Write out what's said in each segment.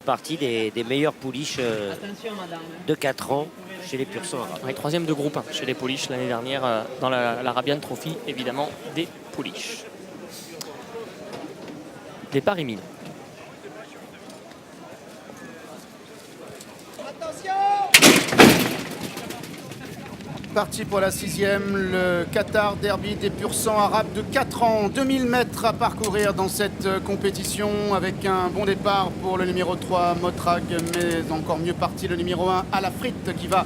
partie des meilleurs pouliches de 4 ans chez les pur sang arabes. Ouais, troisième de groupe 1 chez les pouliches l'année dernière dans l'Arabian Trophy, évidemment, des pouliches. Départ imminent. Parti pour la 6e, le Qatar Derby des pur sang arabes de 4 ans. 2000 mètres à parcourir dans cette compétition avec un bon départ pour le numéro 3, Motrag, mais encore mieux parti le numéro 1, Alafrit, qui va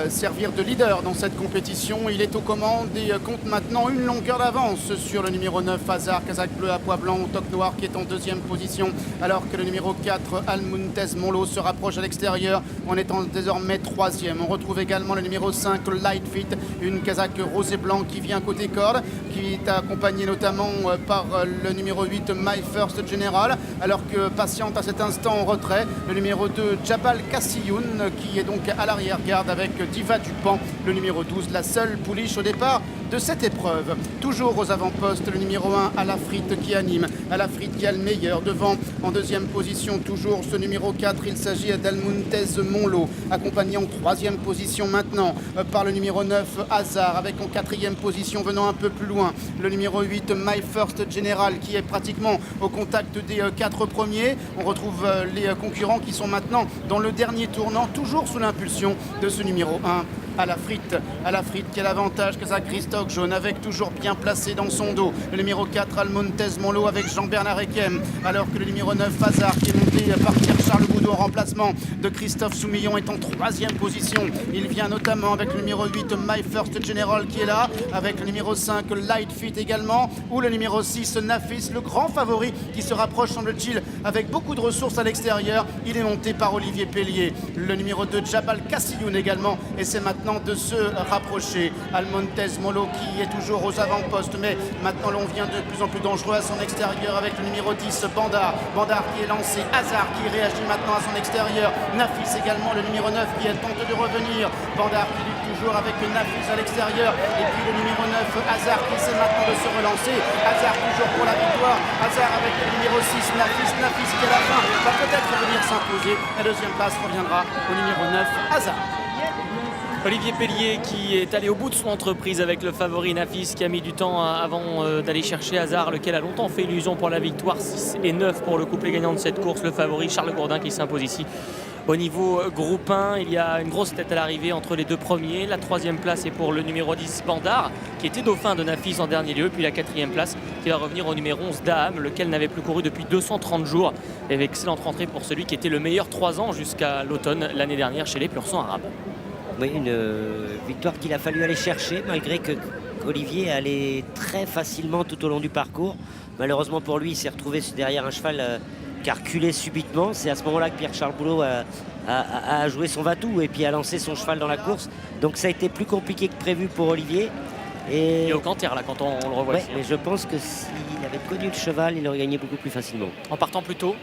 servir de leader dans cette compétition. Il est aux commandes et compte maintenant une longueur d'avance sur le numéro 9, Hazard, casaque bleu à pois blanc au toque noir, qui est en 2e position, alors que le numéro 4, Al-Muntez Monlo, se rapproche à l'extérieur en étant désormais 3e. On retrouve également le numéro 5, Lightfit, une casaque rose et blanc qui vient côté corde, qui est accompagné notamment par le numéro 8, My First General, alors que patiente à cet instant en retrait le numéro 2, Jabal Kassioun, qui est donc à l'arrière-garde avec Diva Dupan, le numéro 12, la seule pouliche au départ de cette épreuve. Toujours aux avant-postes, le numéro 1, Alafrit, qui anime. Alafrit qui a le meilleur devant. En 2e position, toujours ce numéro 4, il s'agit d'Al-Muntez Monlo, accompagné en 3e position maintenant par le numéro 9, Hazard, avec en 4e position, venant un peu plus loin, le numéro 8, My First General, qui est pratiquement au contact des 4 premiers. On retrouve les concurrents qui sont maintenant dans le dernier tournant, toujours sous l'impulsion de ce numéro 1, Alafrit qui a l'avantage que ça, Christophe Jaune, avec toujours bien placé dans son dos le numéro 4, Al-Muntez Monlo, avec Jean-Bernard Ekem, alors que le numéro 9, Hazard, qui est monté par Pierre Charles Boudot en remplacement de Christophe Soumillon, est en 3e position. Il vient notamment avec le numéro 8, My First General, qui est là, avec le numéro 5, Lightfit également, ou le numéro 6, Nafis, le grand favori, qui se rapproche, semble-t-il, avec beaucoup de ressources à l'extérieur. Il est monté par Olivier Pellier, le numéro 2, Jabal Kassioun également, et c'est maintenant de se rapprocher. Al-Muntez Monlo qui est toujours aux avant-postes, mais maintenant l'on vient de plus en plus dangereux à son extérieur avec le numéro 10, Bandar qui est lancé, Hazard qui réagit maintenant à son extérieur, Nafis également, le numéro 9 qui tente de revenir, Bandar qui lutte toujours avec Nafis à l'extérieur, et puis le numéro 9, Hazard, qui essaie maintenant de se relancer, Hazard toujours pour la victoire, Hazard avec le numéro 6, Nafis qui à la fin va peut-être venir s'imposer. La 2e place reviendra au numéro 9, Hazard. Olivier Pellier qui est allé au bout de son entreprise avec le favori Nafis, qui a mis du temps avant d'aller chercher Hazard, lequel a longtemps fait illusion pour la victoire. 6 et 9 pour le couplet gagnant de cette course. Le favori Charles Gourdin qui s'impose ici. Au niveau groupe 1, il y a une grosse tête à l'arrivée entre les 2 premiers. La 3e place est pour le numéro 10, Bandar, qui était dauphin de Nafis en dernier lieu. Puis la 4e place qui va revenir au numéro 11, Daham, lequel n'avait plus couru depuis 230 jours. Et avec excellente rentrée pour celui qui était le meilleur 3 ans jusqu'à l'automne l'année dernière chez les pur sang arabes. Oui, une victoire qu'il a fallu aller chercher, malgré que Olivier allait très facilement tout au long du parcours. Malheureusement pour lui, il s'est retrouvé derrière un cheval qui a reculé subitement. C'est à ce moment-là que Pierre-Charles Boulot a joué son va-tout et puis a lancé son cheval dans la course. Donc ça a été plus compliqué que prévu pour Olivier. Et il est au canter là quand on le revoit. Ouais, mais je pense que s'il avait connu le cheval, il aurait gagné beaucoup plus facilement. En partant plus tôt.